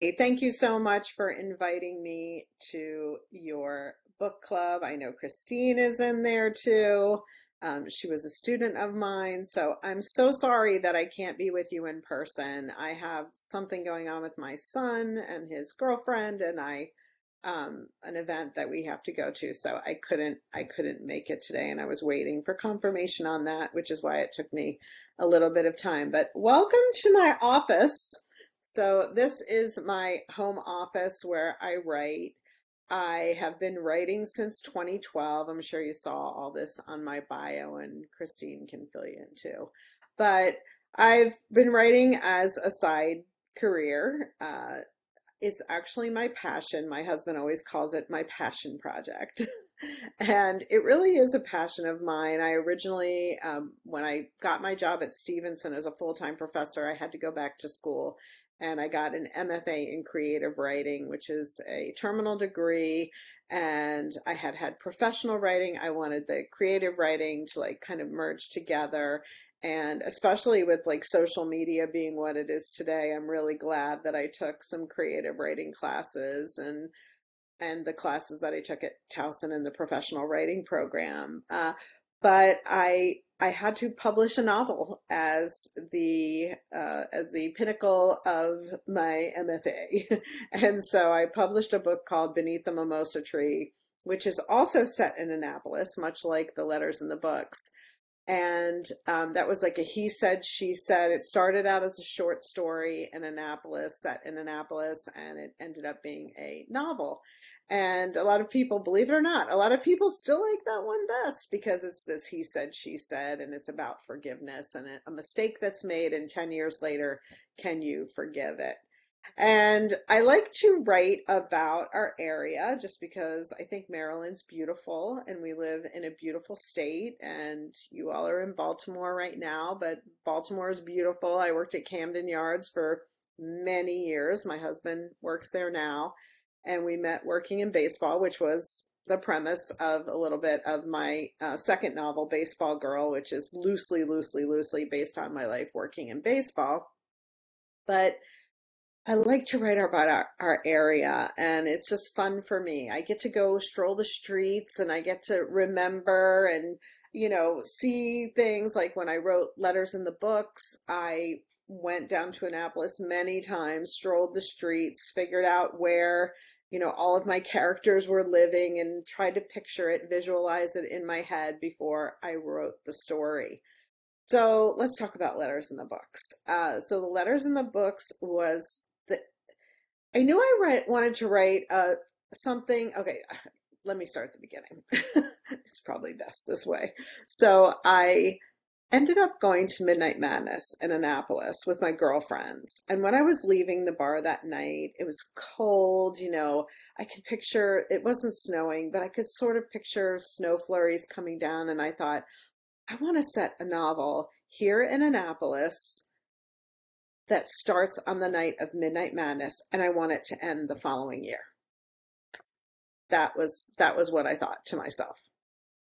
Hey, thank you so much for inviting me to your book club. I know Christine is in there too. She was a student of mine, so I'm so sorry that I can't be with you in person. I have something going on with my son and his girlfriend, and an event that we have to go to, so I couldn't make it today, and I was waiting for confirmation on that, which is why it took me a little bit of time. But welcome to my office. So this is my home office where I write. I have been writing since 2012. I'm sure you saw all this on my bio, and Christine can fill you in too. But I've been writing as a side career. It's actually my passion. My husband always calls it my passion project. And it really is a passion of mine. I originally, when I got my job at Stevenson as a full-time professor, I had to go back to school and I got an MFA in creative writing, which is a terminal degree. And I had had professional writing. I wanted the creative writing to like kind of merge together. And especially with like social media being what it is today, I'm really glad that I took some creative writing classes and the classes that I took at Towson in the professional writing program. But I had to publish a novel as the pinnacle of my MFA, and so I published a book called Beneath the Mimosa Tree, which is also set in Annapolis, much like the letters in the books. And that was like a he said, she said. It started out as a short story in Annapolis, set in Annapolis, and it ended up being a novel. And a lot of people, believe it or not, a lot of people still like that one best because it's this he said, she said, and it's about forgiveness and a mistake that's made, and 10 years later, can you forgive it? And I like to write about our area just because I think Maryland's beautiful and we live in a beautiful state. And you all are in Baltimore right now, but Baltimore is beautiful. I worked at Camden Yards for many years. My husband works there now, and we met working in baseball, which was the premise of a little bit of my second novel, Baseball Girl, which is loosely based on my life working in baseball. But I like to write about our area, and it's just fun for me. I get to go stroll the streets and I get to remember and, see things like when I wrote Letters in the Books. I went down to Annapolis many times, strolled the streets, figured out where, all of my characters were living and tried to picture it, visualize it in my head before I wrote the story. So let's talk about Letters in the Books. So the Letters in the Books was the I knew wanted to write something. Okay, let me start at the beginning. It's probably best this way. So I ended up going to Midnight Madness in Annapolis with my girlfriends. And when I was leaving the bar that night, it was cold. I could picture it wasn't snowing, but I could sort of picture snow flurries coming down. And I thought, I want to set a novel here in Annapolis that starts on the night of Midnight Madness, and I want it to end the following year. That was what I thought to myself.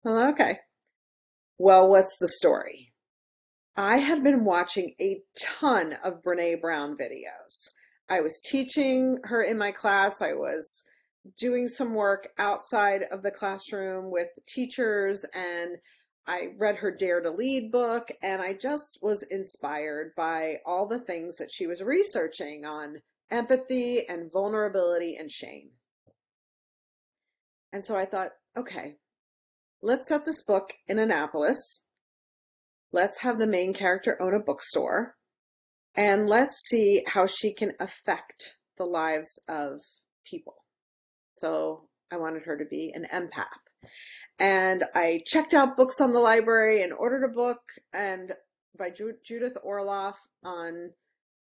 Well, okay. Well, what's the story? I had been watching a ton of Brene Brown videos. I was teaching her in my class. I was doing some work outside of the classroom with teachers, and I read her Dare to Lead book, and I just was inspired by all the things that she was researching on empathy and vulnerability and shame. And so I thought, okay, let's set this book in Annapolis. Let's have the main character own a bookstore, and let's see how she can affect the lives of people. So I wanted her to be an empath. And I checked out books on the library and ordered a book and by Judith Orloff on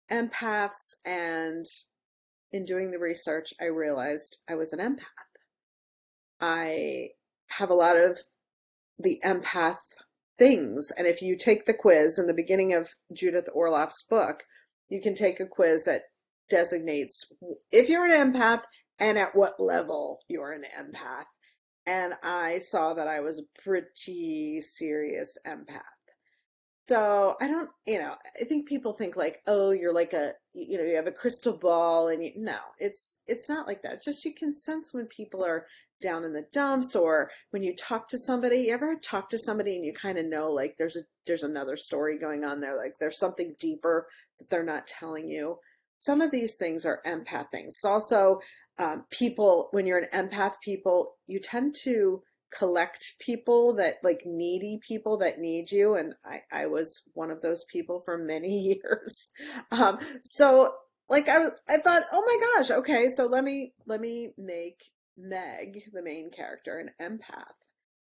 empaths. And in doing the research, I realized I was an empath. I have a lot of the empath things. And if you take the quiz in the beginning of Judith Orloff's book, you can take a quiz that designates if you're an empath and at what level you're an empath. And I saw that I was a pretty serious empath. So I don't, I think people think like, oh, you're like you have a crystal ball and no, it's not like that. It's just you can sense when people are down in the dumps or when you talk to somebody. You ever talk to somebody and you kind of know like there's another story going on there, like there's something deeper that they're not telling you. Some of these things are empath things. Also, people, when you're an empath, people, you tend to collect people that like needy people that need you. And I was one of those people for many years. So like I thought, oh my gosh, okay, so let me make Meg, the main character, an empath.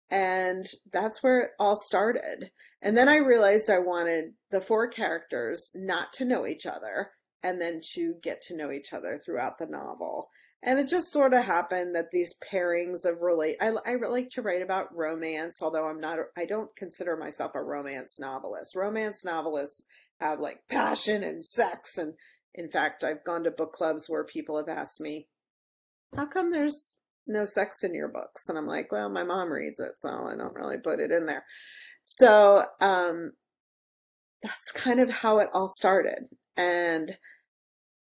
And that's where it all started. And then I realized I wanted the four characters not to know each other and then to get to know each other throughout the novel. And it just sort of happened that these pairings of I like to write about romance, although I don't consider myself a romance novelist. Romance novelists have like passion and sex. And in fact, I've gone to book clubs where people have asked me, how come there's no sex in your books? And I'm like, well, my mom reads it, so I don't really put it in there. So that's kind of how it all started. And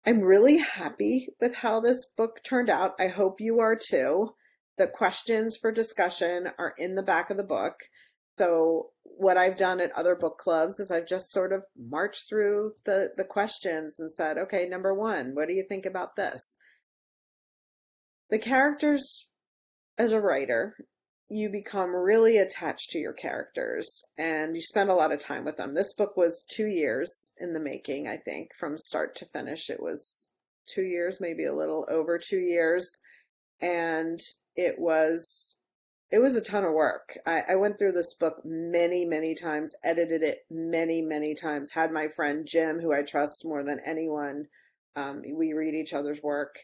I'm really happy with how this book turned out. I hope you are too. The questions for discussion are in the back of the book. So what I've done at other book clubs is I've just sort of marched through the questions and said, okay, number one, what do you think about this? The characters, as a writer, you become really attached to your characters and you spend a lot of time with them. This book was 2 years in the making, I think, from start to finish. It was 2 years, maybe a little over 2 years. And it was it was a ton of work. I went through this book many, many times, edited it many, many times, had my friend Jim, who I trust more than anyone. We read each other's work.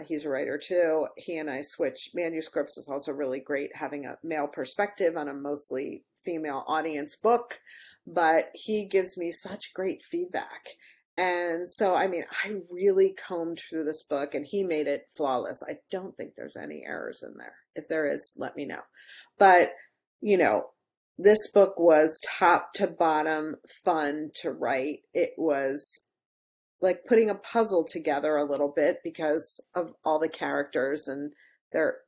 He's a writer too. He and I switch manuscripts. It's also really great having a male perspective on a mostly female audience book, but he gives me such great feedback. And so, I mean, I really combed through this book and he made it flawless. I don't think there's any errors in there. If there is, let me know. But, you know, this book was top to bottom fun to write. It was like putting a puzzle together a little bit because of all the characters and their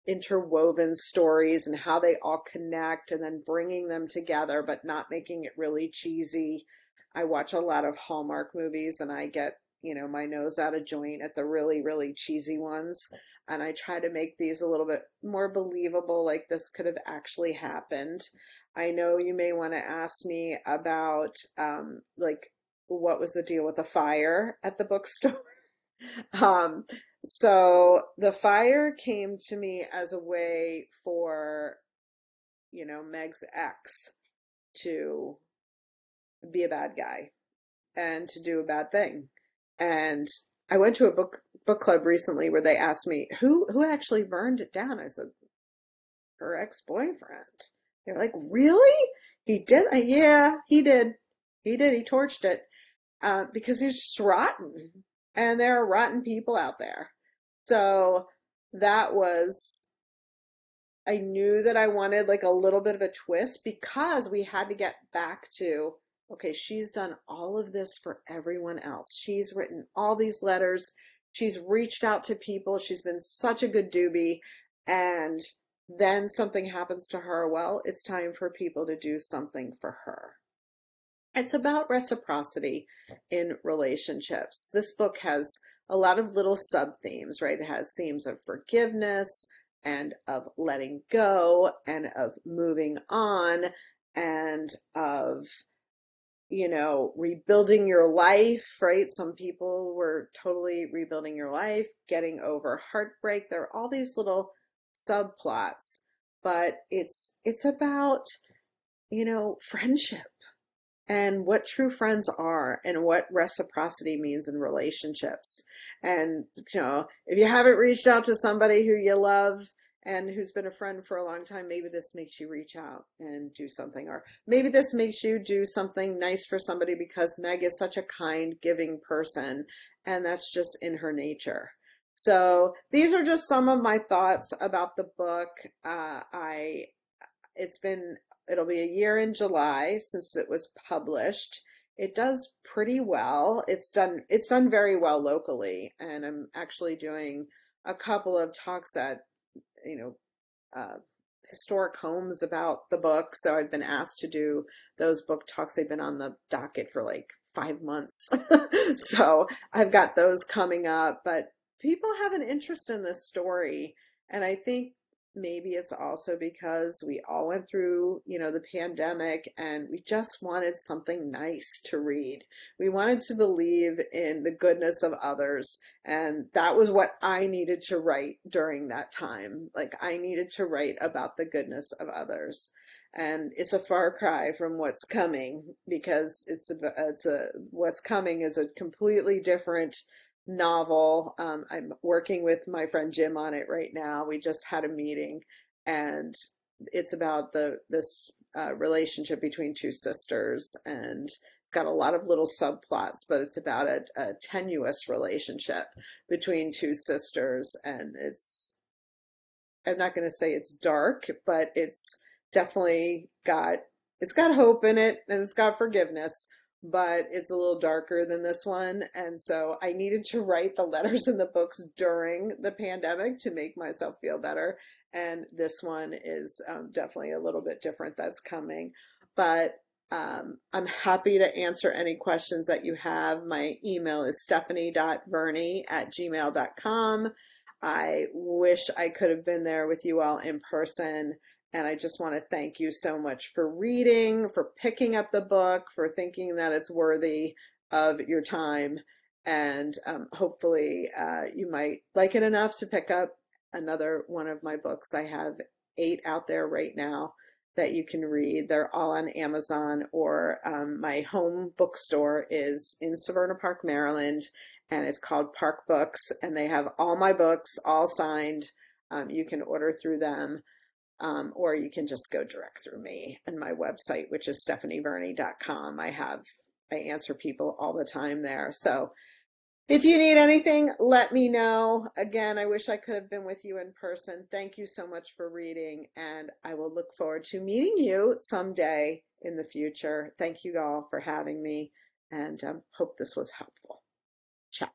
interwoven stories and how they all connect and then bringing them together, but not making it really cheesy. I watch a lot of Hallmark movies and I get, my nose out of joint at the really, really cheesy ones. And I try to make these a little bit more believable, like this could have actually happened. I know you may want to ask me about, like, what was the deal with the fire at the bookstore? Um, so the fire came to me as a way for, Meg's ex to be a bad guy and to do a bad thing. And I went to a book club recently where they asked me who actually burned it down. I said, her ex-boyfriend. They're like, really? He did? Yeah, he did. He did. He torched it because he's just rotten. And there are rotten people out there. So that was, I knew that I wanted like a little bit of a twist because we had to get back to, okay, she's done all of this for everyone else. She's written all these letters. She's reached out to people. She's been such a good doobie. And then something happens to her. Well, it's time for people to do something for her. It's about reciprocity in relationships. This book has a lot of little sub themes, right? It has themes of forgiveness and of letting go and of moving on and of, rebuilding your life, right? Some people were totally rebuilding your life, getting over heartbreak. There are all these little subplots, but it's about, friendship and what true friends are and what reciprocity means in relationships. And, if you haven't reached out to somebody who you love and who's been a friend for a long time, maybe this makes you reach out and do something, or maybe this makes you do something nice for somebody because Meg is such a kind, giving person, and that's just in her nature. So these are just some of my thoughts about the book. It's been it'll be a year in July since it was published. It does pretty well. It's done very well locally, and I'm actually doing a couple of talks at, you know, uh, historic homes about the book. So I've been asked to do those book talks. They've been on the docket for like 5 months. So I've got those coming up, but people have an interest in this story. And I think maybe it's also because we all went through, the pandemic, and we just wanted something nice to read. We wanted to believe in the goodness of others. And that was what I needed to write during that time. Like, I needed to write about the goodness of others. And it's a far cry from what's coming, because what's coming is a completely different novel. I'm working with my friend Jim on it right now. We just had a meeting, and it's about this relationship between two sisters, and it's got a lot of little subplots, but it's about a tenuous relationship between two sisters, and I'm not going to say it's dark, but it's got hope in it, and it's got forgiveness, but it's a little darker than this one. And so I needed to write the letters in the books during the pandemic to make myself feel better. And this one is definitely a little bit different that's coming. But I'm happy to answer any questions that you have. My email is stephanie.verney@gmail.com. I wish I could have been there with you all in person. And I just want to thank you so much for reading, for picking up the book, for thinking that it's worthy of your time. And hopefully you might like it enough to pick up another one of my books. I have 8 out there right now that you can read. They're all on Amazon, or my home bookstore is in Severna Park, Maryland, and it's called Park Books, and they have all my books, all signed. You can order through them. Or you can just go direct through me and my website, which is stephanieverney.com. I answer people all the time there. So if you need anything, let me know. Again, I wish I could have been with you in person. Thank you so much for reading, and I will look forward to meeting you someday in the future. Thank you all for having me, and hope this was helpful. Ciao.